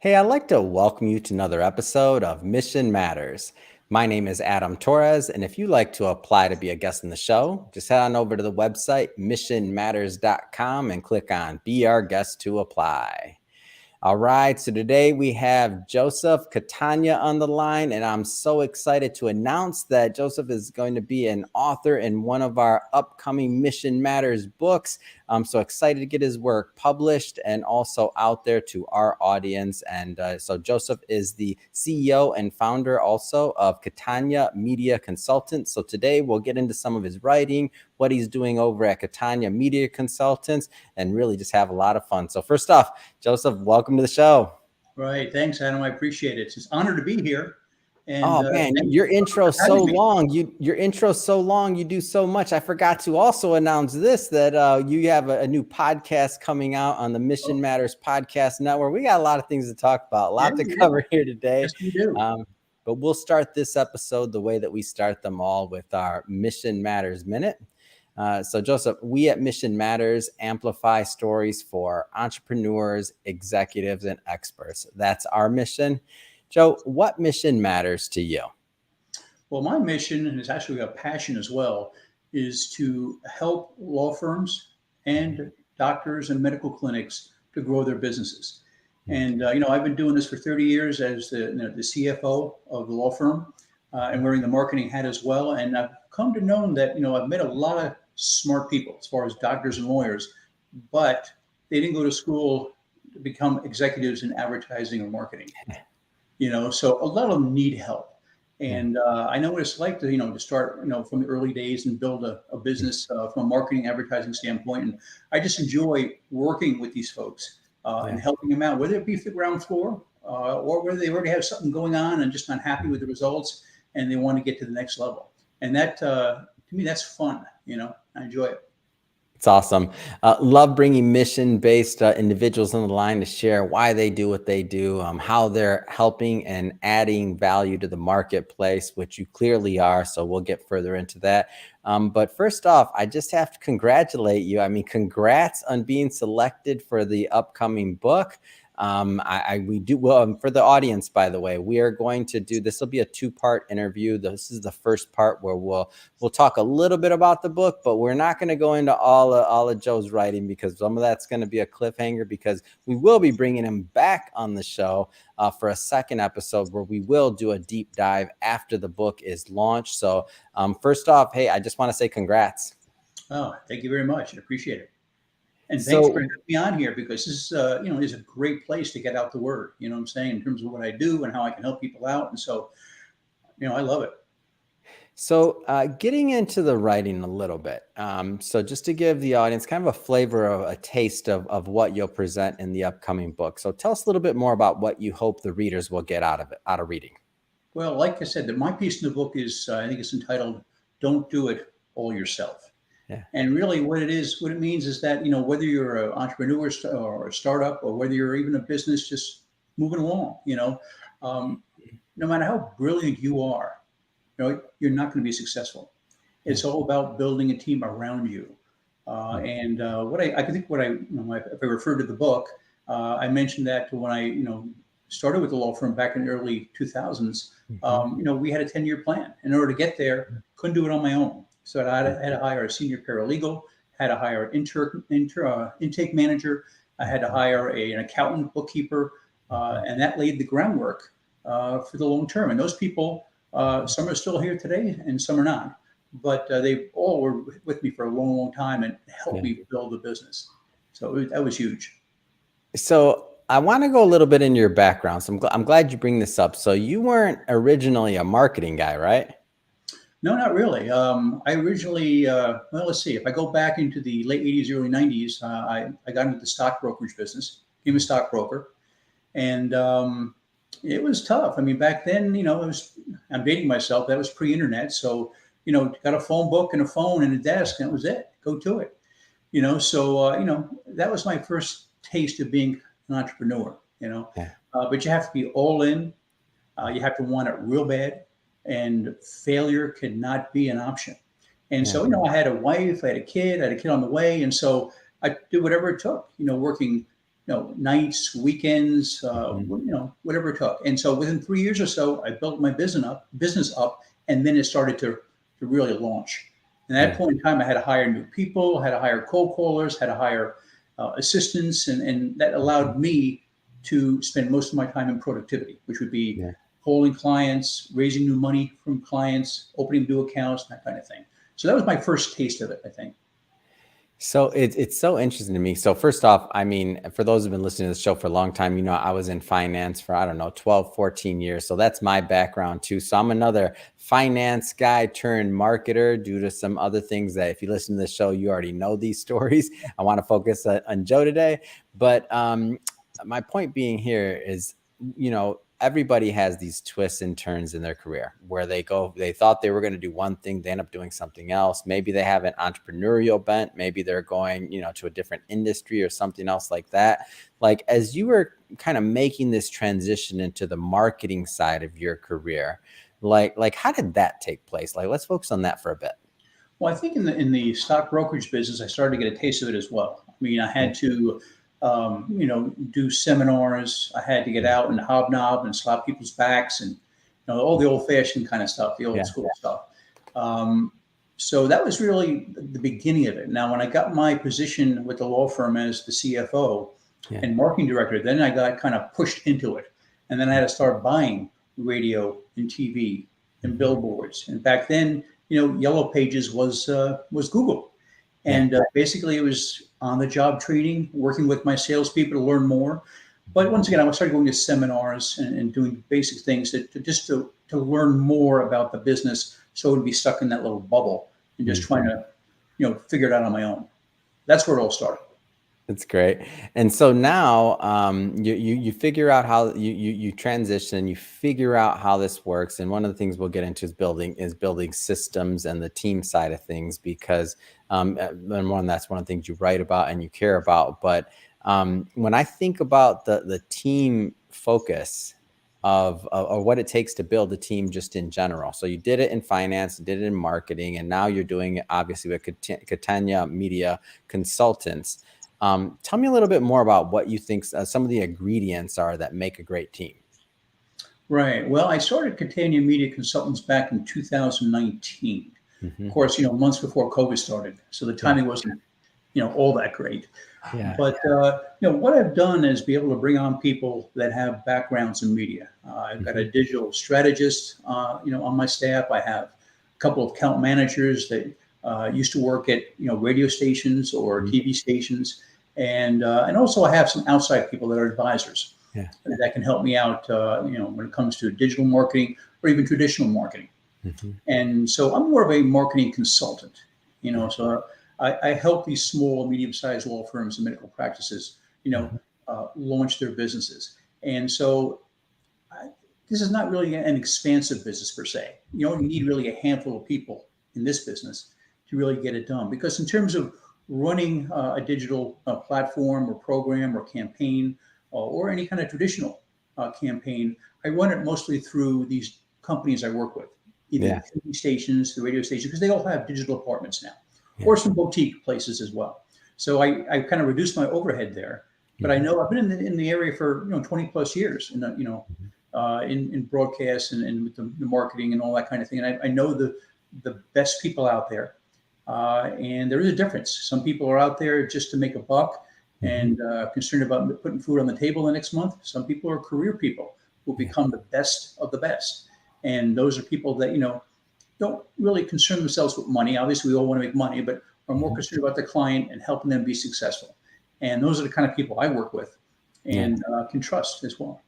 Hey, I'd like to welcome you to another episode of Mission Matters. My name is Adam Torres, and if you'd like to apply to be a guest in the show, just head on over to the website missionmatters.com and click on Be Our Guest to apply. All right, so today we have Joseph Catania on the line, and I'm so excited to announce that Joseph is going to be an author in one of our upcoming Mission Matters books. I'm so excited to get his work published and also out there to our audience. And so Joseph is the CEO and founder also of Catania Media Consultants. So today we'll get into some of his writing, what he's doing over at Catania Media Consultants, and really just have a lot of fun. So first off, Joseph, welcome to the show. Right. Thanks, Adam. I appreciate it. It's an honor to be here. And Oh man, thank your you intro for so having me. long. Your intro so long. You do so much. I forgot to also announce this that you have a new podcast coming out on the Mission Oh, Matters Podcast Network. We got a lot of things to talk about, a yeah, lot to yeah. cover here today. Yes, we do. But we'll start this episode the way that we start them all with our Mission Matters Minute. So, Joseph, we at Mission Matters amplify stories for entrepreneurs, executives, and experts. That's our mission. Joe, what mission matters to you? Well, my mission, and it's actually a passion as well, is to help law firms and doctors and medical clinics to grow their businesses. And I've been doing this for 30 years as the CFO of the law firm, and wearing the marketing hat as well. And I've come to know that I've met a lot of smart people as far as doctors and lawyers, but they didn't go to school to become executives in advertising or marketing. So a lot of them need help. And I know what it's like to start, from the early days and build a business from a marketing advertising standpoint. And I just enjoy working with these folks and helping them out, whether it be for the ground floor or whether they already have something going on and just not happy with the results and they want to get to the next level. And that, to me, that's fun. I enjoy it. It's awesome. Love bringing mission-based individuals on the line to share why they do what they do, how they're helping and adding value to the marketplace, which you clearly are. So we'll get further into that. But first off, I just have to congratulate you. I mean, congrats on being selected for the upcoming book. We do well for the audience, by the way, we are going to do, this will be a 2-part interview. This is the first part where we'll talk a little bit about the book, but we're not going to go into all of Joe's writing because some of that's going to be a cliffhanger, because we will be bringing him back on the show for a second episode where we will do a deep dive after the book is launched. So first off, hey, I just want to say congrats. Oh, thank you very much. I appreciate it. And thanks for having me on here, because this is a great place to get out the word, what I'm saying, in terms of what I do and how I can help people out. And so, I love it. So getting into the writing a little bit. So just to give the audience kind of a flavor of a taste of what you'll present in the upcoming book. So tell us a little bit more about what you hope the readers will get out of reading. Well, like I said, my piece in the book is, I think it's entitled, "Don't Do It All Yourself." Yeah. And really what it means is that, whether you're an entrepreneur or a startup, or whether you're even a business just moving along, no matter how brilliant you are, you're not going to be successful. It's all about building a team around you. If I refer to the book, I mentioned that when I, started with the law firm back in the early 2000s, we had a 10-year plan. In order to get there, couldn't do it on my own. So I had to hire a senior paralegal, had to hire an intake manager. I had to hire an accountant, bookkeeper, and that laid the groundwork for the long term. And those people, some are still here today and some are not. But they all were with me for a long, long time and helped me build the business. So that was huge. So I want to go a little bit into your background. So I'm glad you bring this up. So you weren't originally a marketing guy, right? No, not really. I originally, let's see. If I go back into the late 80s, early 90s, I got into the stock brokerage business, became a stockbroker. And it was tough. I mean, back then, I'm dating myself. That was pre-internet. So, got a phone book and a phone and a desk, and that was it. Go to it. That was my first taste of being an entrepreneur, But you have to be all in. You have to want it real bad. And failure cannot be an option. And so, I had a wife, I had a kid on the way. And so I did whatever it took, working, nights, weekends, Mhm. whatever it took. And so within 3 years or so, I built my business up, and then it started to really launch. And at that Yeah. point in time, I had to hire new people, had to hire cold callers, had to hire assistants, and that Mhm. allowed me to spend most of my time in productivity, which would be Yeah. calling clients, raising new money from clients, opening new accounts, that kind of thing. So that was my first taste of it, I think. So it's so interesting to me. So first off, I mean, for those who've been listening to the show for a long time, I was in finance for, I don't know, 12, 14 years. So that's my background too. So I'm another finance guy turned marketer due to some other things that if you listen to the show, you already know these stories. I want to focus on Joe today. But my point being here is, everybody has these twists and turns in their career where they thought they were going to do one thing, they end up doing something else. Maybe they have an entrepreneurial bent, maybe they're going, to a different industry or something else like that. Like, as you were kind of making this transition into the marketing side of your career, like how did that take place? Like, let's focus on that for a bit. Well, I think in the stock brokerage business, I started to get a taste of it as well. I mean, I Yeah. had to, do seminars. I had to get out and hobnob and slap people's backs, and all the old-fashioned kind of stuff, the old Yeah. school stuff. Um, so that was really the beginning of it. Now, when I got my position with the law firm as the CFO Yeah. and marketing director, then I got kind of pushed into it, and then I had to start buying radio and TV and Mhm. billboards. And back then, Yellow Pages was Google, Yeah. and basically it was on the job training, working with my salespeople to learn more. But Mhm. once again, I started going to seminars and doing basic things to learn more about the business, so I would be stuck in that little bubble and just trying Mhm. to figure it out on my own. That's where it all started. That's great. And so now, you figure out how you transition, you figure out how this works. And one of the things we'll get into is building systems and the team side of things, because and that's one of the things you write about and you care about. But when I think about the team focus of what it takes to build a team just in general. So you did it in finance, you did it in marketing, and now you're doing it obviously with Catania Media Consultants. Tell me a little bit more about what you think some of the ingredients are that make a great team. Right. Well, I started Catania Media Consultants back in 2019. Of Hmm. course, months before COVID started, so the Yeah, timing wasn't all that great. yeah. But what I've done is be able to bring on people that have backgrounds in media. I've got a Hmm. digital strategist, on my staff. I have a couple of account managers that used to work at radio stations or Hmm. TV stations, and also I have some outside people that are advisors Yeah. that can help me out. When it comes to digital marketing or even traditional marketing. Hmm. And so I'm more of a marketing consultant, Yeah. so I help these small, medium-sized law firms and medical practices, Hmm. launch their businesses. And so I, this is not really an expansive business per se. You only need really a handful of people in this business to really get it done. Because in terms of running a digital platform or program or campaign or any kind of traditional campaign, I run it mostly through these companies I work with, either the Yeah. TV stations, the radio stations, because they all have digital departments now, Yeah. or some boutique places as well. So I kind of reduced my overhead there. But I Hmm. know I've been in the area for 20 plus years, and in broadcast and with the marketing and all that kind of thing. And I know the best people out there, and there is a difference. Some people are out there just to make a buck Hmm. and concerned about putting food on the table the next month. Some people are career people who Yeah. become the best of the best, and those are people that don't really concern themselves with money. Obviously, we all want to make money, but are more Hmm. concerned about the client and helping them be successful. And those are the kind of people I work with Yeah. and can trust as well.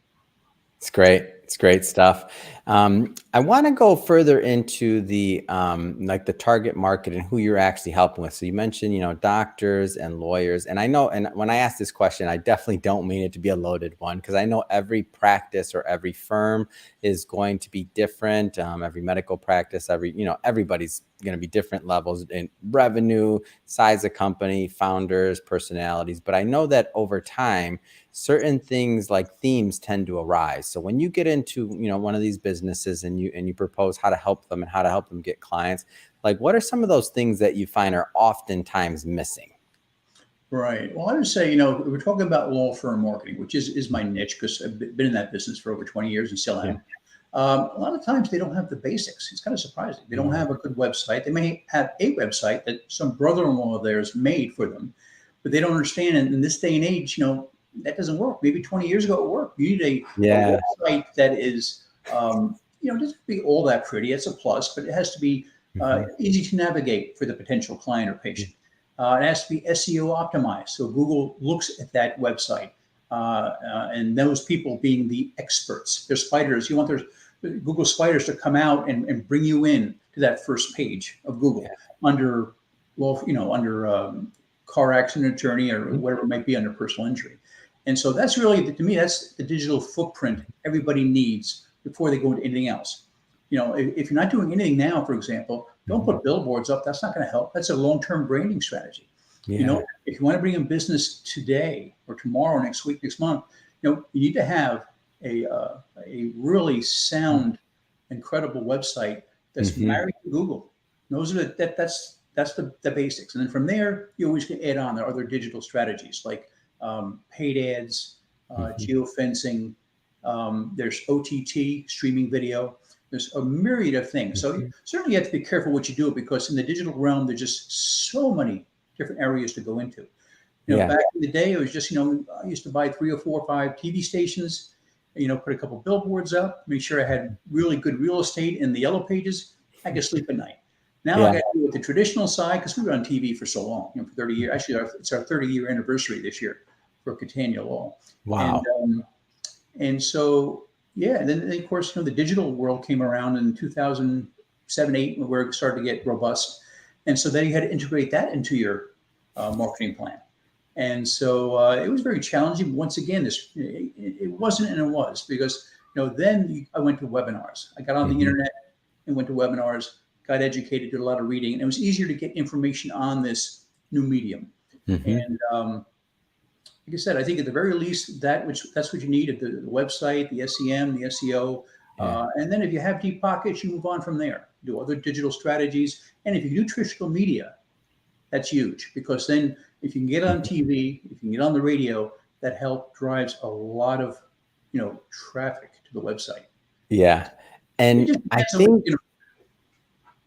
It's great. It's great stuff. I want to go further into the like the target market and who you're actually helping with. So you mentioned, doctors and lawyers, and I know, and when I ask this question, I definitely don't mean it to be a loaded one, because I know every practice or every firm is going to be different. Every medical practice, everybody's going to be different levels in revenue, size of company, founders, personalities. But I know that over time, certain things like themes tend to arise. So when you get into, one of these businesses and you propose how to help them and how to help them get clients, like what are some of those things that you find are oftentimes missing? Right. Well, I would say, we're talking about law firm marketing, which is my niche because I've been in that business for over 20 years and still Yeah. am. A lot of times they don't have the basics. It's kind of surprising. They don't Mhm. have a good website. They may have a website that some brother-in-law of theirs made for them, but they don't understand. And in this day and age, that doesn't work. Maybe 20 years ago it worked. You need a Yeah. website that is, doesn't be all that pretty. It's a plus, but it has to be Mhm. easy to navigate for the potential client or patient. It has to be SEO optimized. So Google looks at that website and those people being the experts. They're spiders. You want their Google spiders to come out and bring you in to that first page of Yeah. Google under, well, under car accident attorney or Mhm. whatever it might be under personal injury. And so that's really, to me, that's the digital footprint everybody needs before they go into anything else. If you're not doing anything now, for example, don't Mhm. put billboards up. That's not going to help. That's a long-term branding strategy. Yeah. If you want to bring in business today or tomorrow, next week, next month, you need to have a really sound, incredible website that's Mhm. married to Google. Those are that's the basics, and then from there you always can add on. There are other digital strategies like paid ads, Mhm. geofencing. There's OTT streaming video. There's a myriad of things. So Mhm. certainly you have to be careful what you do because in the digital realm there's just so many different areas to go into. Yeah. Back in the day, it was just, I used to buy 3 or 4 or 5 TV stations, put a couple billboards up, make sure I had really good real estate in the yellow pages. I could sleep at night. Now I Yeah. got to do it the traditional side because we were on TV for so long, for 30 years. Actually, it's our 30-year anniversary this year for Catania Law. And Wow. and so, yeah, and then of course, the digital world came around in 2007, 8, where it started to get robust. And so then you had to integrate that into your marketing plan. And so it was very challenging. But once again, it wasn't and it was because then I went to webinars. I got on the Mhm. internet and went to webinars, got educated, did a lot of reading, and it was easier to get information on this new medium. Mhm. And like I said, I think at the very least that's what you need at the website, the SEM, the SEO, Yeah. and then if you have deep pockets, you move on from there. Do other digital strategies, and if you do traditional media, that's huge because then if you can get on Mhm. TV, if you can get on the radio, that help drives a lot of traffic to the website. Yeah. It And just I depends on think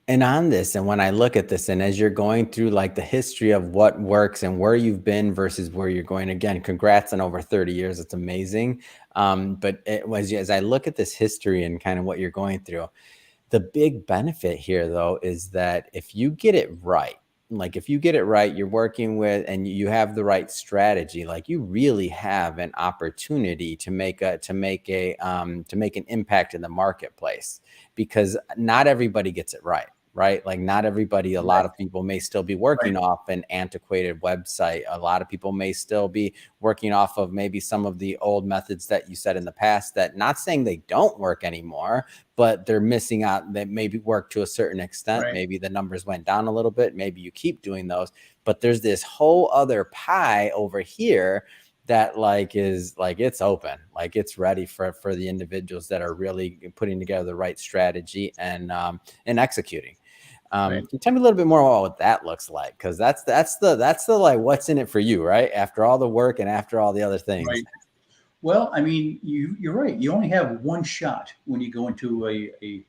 and on this, and when I look at this, and as you're going through like the history of what works and where you've been versus where you're going, again, congrats on over 30 years. It's amazing. But it was as I look at this history and kind of what you're going through, the big benefit here, though, is that if you get it right, like if you get it right, you're working with and you have the right strategy, like you really have an opportunity to make an impact in the marketplace because not everybody gets it right. Right. Like not everybody, a lot right, of people may still be right, working off an antiquated website. A lot of people may still be working off of maybe some of the old methods that you said in the past that not saying they don't work anymore, but they're missing out. That maybe work to a certain extent. right, Maybe the numbers went down a little bit. Maybe you keep doing those, but there's this whole other pie over here that like is like it's open, like it's ready for the individuals that are really putting together the right strategy and executing. right, Can you tell me a little bit more about what that looks like? Because that's the like what's in it for you, right? After all the work and after all the other things. right. Well, I mean, you're right. You only have one shot when you go into a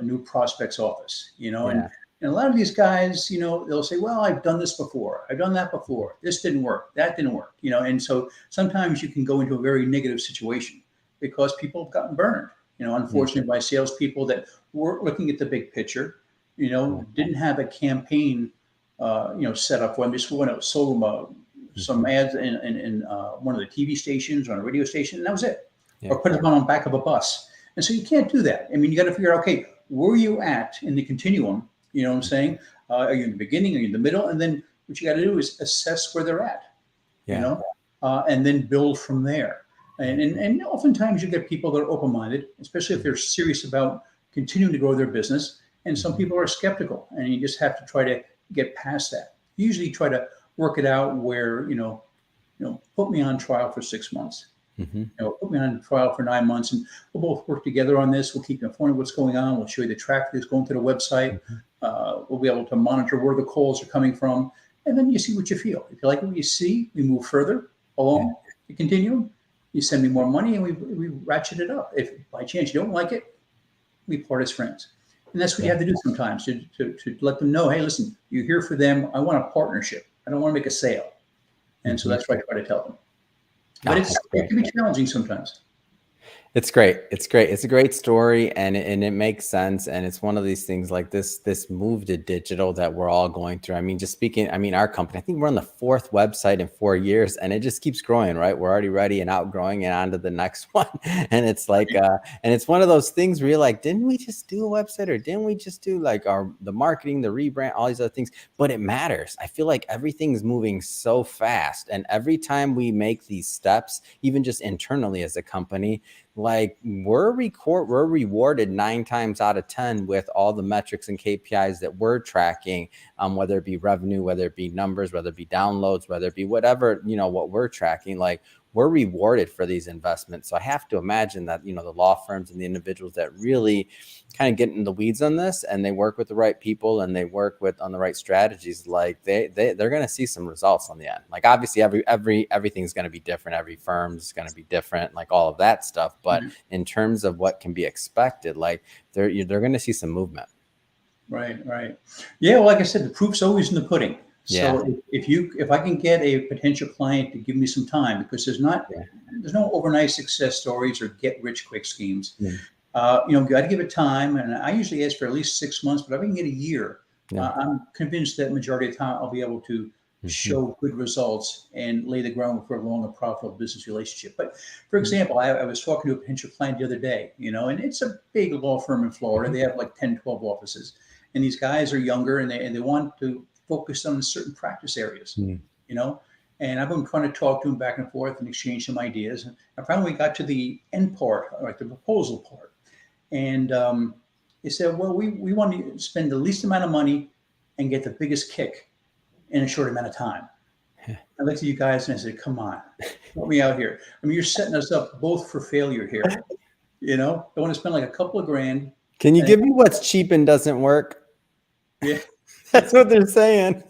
new prospect's office, Yeah. and a lot of these guys, they'll say, "Well, I've done this before. I've done that before. This didn't work. That didn't work." And so sometimes you can go into a very negative situation because people have gotten burned. Mhm. Unfortunately, by salespeople that weren't looking at the big picture. Yeah. Didn't have a campaign, set up for them. Just went out, sold them some Mhm. ads in one of the TV stations or on a radio station, and that was it. Yeah. Or put them on the back of a bus. And so you can't do that. I mean, you got to figure out, okay, where are you at in the continuum? You know what I'm saying? Are you in the beginning? Are you in the middle? And then what you got to do is assess where they're at, you Yeah. know, and then build from there. And oftentimes you get people that are open-minded, especially if they're serious about continuing to grow their business. And some Mhm. people are skeptical, and you just have to try to get past that. Usually, try to work it out where put me on trial for 6 months. Mhm. Put me on trial for 9 months, and we'll both work together on this. We'll keep you informed of what's going on. We'll show you the traffic that's going to the website. Mhm. We'll be able to monitor where the calls are coming from, and then you see what you feel. If you like what you see, we move further along the continuum. You send me more money, and we ratchet it up. If by chance you don't like it, we part as friends. And that's what you have to do sometimes to let them know, hey, listen, you're here for them. I want a partnership. I don't want to make a sale. And so that's what I try to tell them. But Oh, that's it great. can be challenging sometimes. It's great. It's great. It's a great story, and it makes sense. And it's one of these things like this move to digital that we're all going through. I mean, just speaking, I mean, our company, I think we're on the 4th website in 4 years, and it just keeps growing, right? We're already ready and outgrowing and on to the next one. And it's like, and it's one of those things where you're like, didn't we just do a website, or didn't we just do like the marketing, the rebrand, all these other things? But it matters. I feel like everything's moving so fast, and every time we make these steps, even just internally as a company, like we're rewarded 9 times out of 10 with all the metrics and KPIs that we're tracking, whether it be revenue, whether it be numbers, whether it be downloads, whether it be whatever, what we're tracking, like we're rewarded for these investments. So I have to imagine that, the law firms and the individuals that really kind of get in the weeds on this, and they work with the right people, and they work on the right strategies, like they're going to see some results on the end. Like obviously everything's going to be different. Every firm's going to be different, like all of that stuff. But in terms of what can be expected, like they're going to see some movement. Right. Yeah, well, like I said, the proof's always in the pudding. So if I can get a potential client to give me some time, because there's no overnight success stories or get rich quick schemes. Got to give it time, and I usually ask for at least 6 months. But if I can get a year, I'm convinced that majority of the time I'll be able to show good results and lay the groundwork for a long and profitable business relationship. But for example, I was talking to a potential client the other day, and it's a big law firm in Florida. They have like 10, 12 offices, and these guys are younger, and they want to focus on certain practice areas, and I've been trying to talk to them back and forth and exchange some ideas. And finally, we got to the end part, like the proposal part. And they said, well, we want to spend the least amount of money and get the biggest kick in a short amount of time. I looked at you guys and I said, come on, help me out here. I mean, you're setting us up both for failure here. I want to spend like a couple of grand. Can you give me what's cheap and doesn't work? Yeah. That's what they're saying.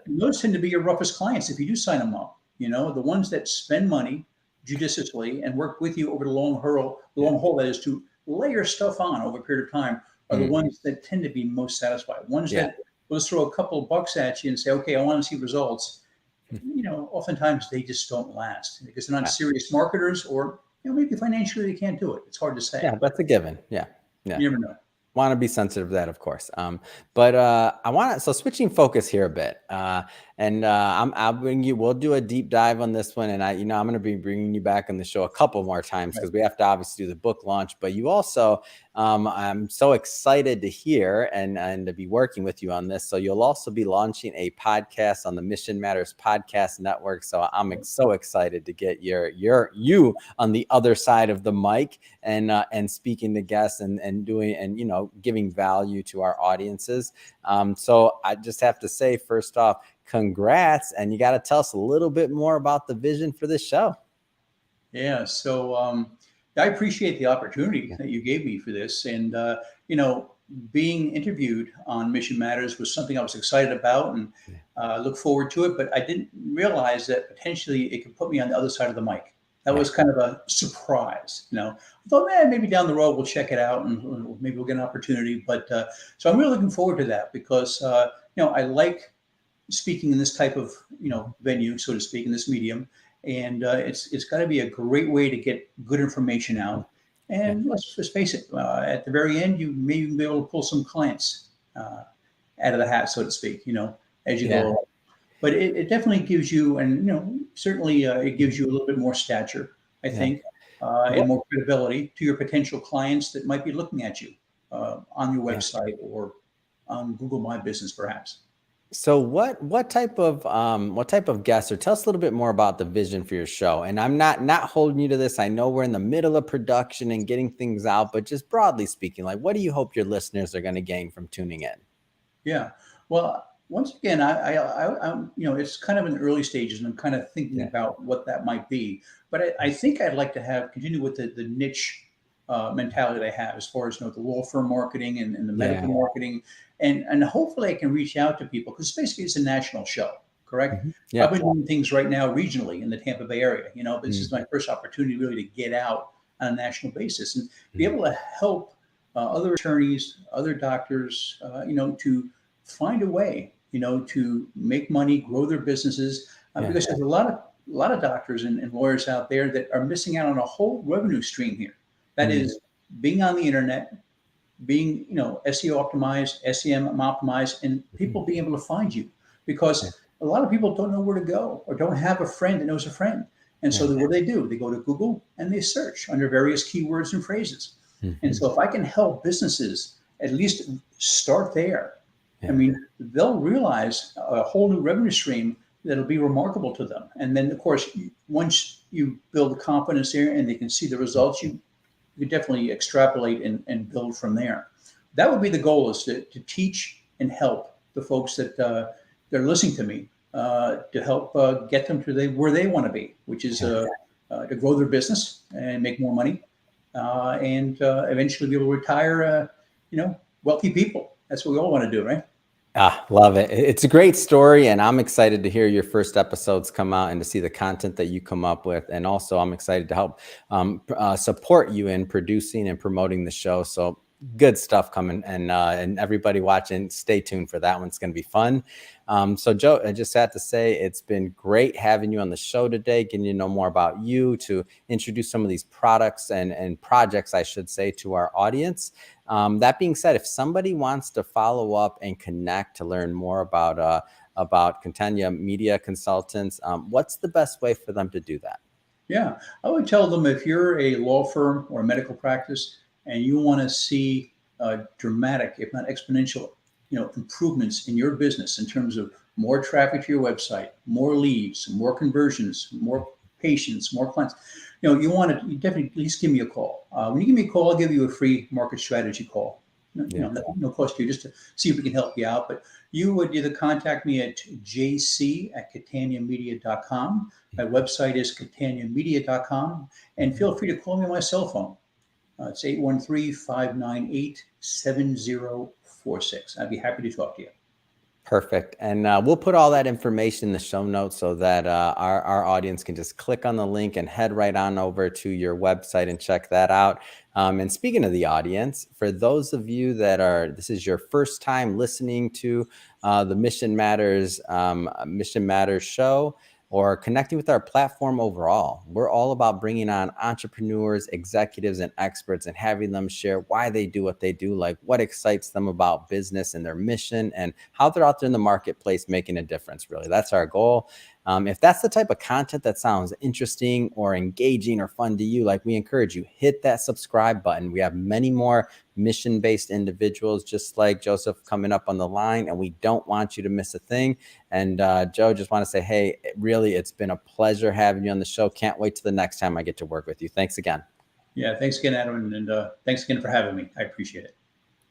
Those tend to be your roughest clients if you do sign them up. The ones that spend money judiciously and work with you over the long haul, that is to layer stuff on over a period of time, are the ones that tend to be most satisfied. Ones that will just throw a couple of bucks at you and say, okay, I want to see results. Oftentimes they just don't last because they're not serious marketers, or maybe financially they can't do it. It's hard to say. Yeah, that's a given. Yeah. You never know. Want to be sensitive to that, of course. But I want to, so switching focus here a bit, I'll bring you, we'll do a deep dive on this one. And I'm going to be bringing you back on the show a couple more times because we have to obviously do the book launch, but you also, I'm so excited to hear and to be working with you on this. So you'll also be launching a podcast on the Mission Matters Podcast Network. So I'm so excited to get you on the other side of the mic and speaking to guests and doing, and, giving value to our audiences. So I just have to say, first off, congrats. And you got to tell us a little bit more about the vision for this show. Yeah. So I appreciate the opportunity that you gave me for this. And, being interviewed on Mission Matters was something I was excited about and look forward to it. But I didn't realize that potentially it could put me on the other side of the mic. That was kind of a surprise. I thought, maybe down the road we'll check it out and maybe we'll get an opportunity. But so I'm really looking forward to that because, I like speaking in this type of, venue, so to speak, in this medium. And it's got to be a great way to get good information out. And let's just face it, at the very end, you may even be able to pull some clients out of the hat, so to speak, as you go along. But it definitely gives you, and certainly it gives you a little bit more stature, I think, and more credibility to your potential clients that might be looking at you on your website or on Google My Business, perhaps. So what type of guests, or tell us a little bit more about the vision for your show? And I'm not holding you to this. I know we're in the middle of production and getting things out, but just broadly speaking, like what do you hope your listeners are going to gain from tuning in? Yeah. Well, once again, I'm, it's kind of in the early stages and I'm kind of thinking about what that might be, but I think I'd like to continue with the niche mentality I have as far as, the law firm marketing and the medical marketing. And hopefully I can reach out to people because basically it's a national show. correct? Yeah. I've been doing things right now regionally in the Tampa Bay area. This is Mm-hmm. my first opportunity really to get out on a national basis and be able to help other attorneys, other doctors, to find a way, to make money, grow their businesses, Yeah. because there's a lot of doctors and lawyers out there that are missing out on a whole revenue stream here. That is being on the internet, being SEO optimized, SEM optimized, and people being able to find you, Yeah. because a lot of people don't know where to go or don't have a friend that knows a friend. And so Yeah. what do? They go to Google and they search under various keywords and phrases. And Mhm. so if I can help businesses at least start there, I Yeah. mean, they'll realize a whole new revenue stream that'll be remarkable to them. And then, of course, once you build confidence there and they can see the results, you definitely extrapolate and build from there. That would be the goal, is to teach and help the folks that they're listening to me, to help get them to where they want to be, which is to grow their business and make more money, and eventually be able to retire, wealthy people. That's what we all want to do, right? Love it. It's a great story, and I'm excited to hear your first episodes come out and to see the content that you come up with. And also, I'm excited to help support you in producing and promoting the show. So good stuff coming, and everybody watching, stay tuned for that one. It's going to be fun. So Joe, I just had to say it's been great having you on the show today, getting to know more about you, to introduce some of these products and projects, I should say, to our audience. That being said, if somebody wants to follow up and connect to learn more about Catania Media Consultants, what's the best way for them to do that? Yeah, I would tell them, if you're a law firm or a medical practice and you want to see dramatic, if not exponential, improvements in your business in terms of more traffic to your website, more leads, more conversions, more patients, more clients, you definitely please give me a call. When you give me a call, I'll give you a free market strategy call. Yeah. No cost to you, just to see if we can help you out. But you would either contact me at jc@cataniamedia.com. My website is cataniamedia.com. And feel free to call me on my cell phone. It's 813-598-7046. I'd be happy to talk to you. Perfect. And we'll put all that information in the show notes so that our audience can just click on the link and head right on over to your website and check that out. And speaking of the audience, for those of you this is your first time listening to the Mission Matters show, or connecting with our platform overall, we're all about bringing on entrepreneurs, executives, and experts and having them share why they do what they do, like what excites them about business and their mission, and how they're out there in the marketplace making a difference. Really, that's our goal. If that's the type of content that sounds interesting or engaging or fun to you, like, we encourage you, hit that subscribe button. We have many more mission-based individuals just like Joseph coming up on the line, and we don't want you to miss a thing. And Joe, just want to say, hey, really, it's been a pleasure having you on the show. Can't wait till the next time I get to work with you. Thanks again. Yeah, thanks again, Adam, and thanks again for having me. I appreciate it.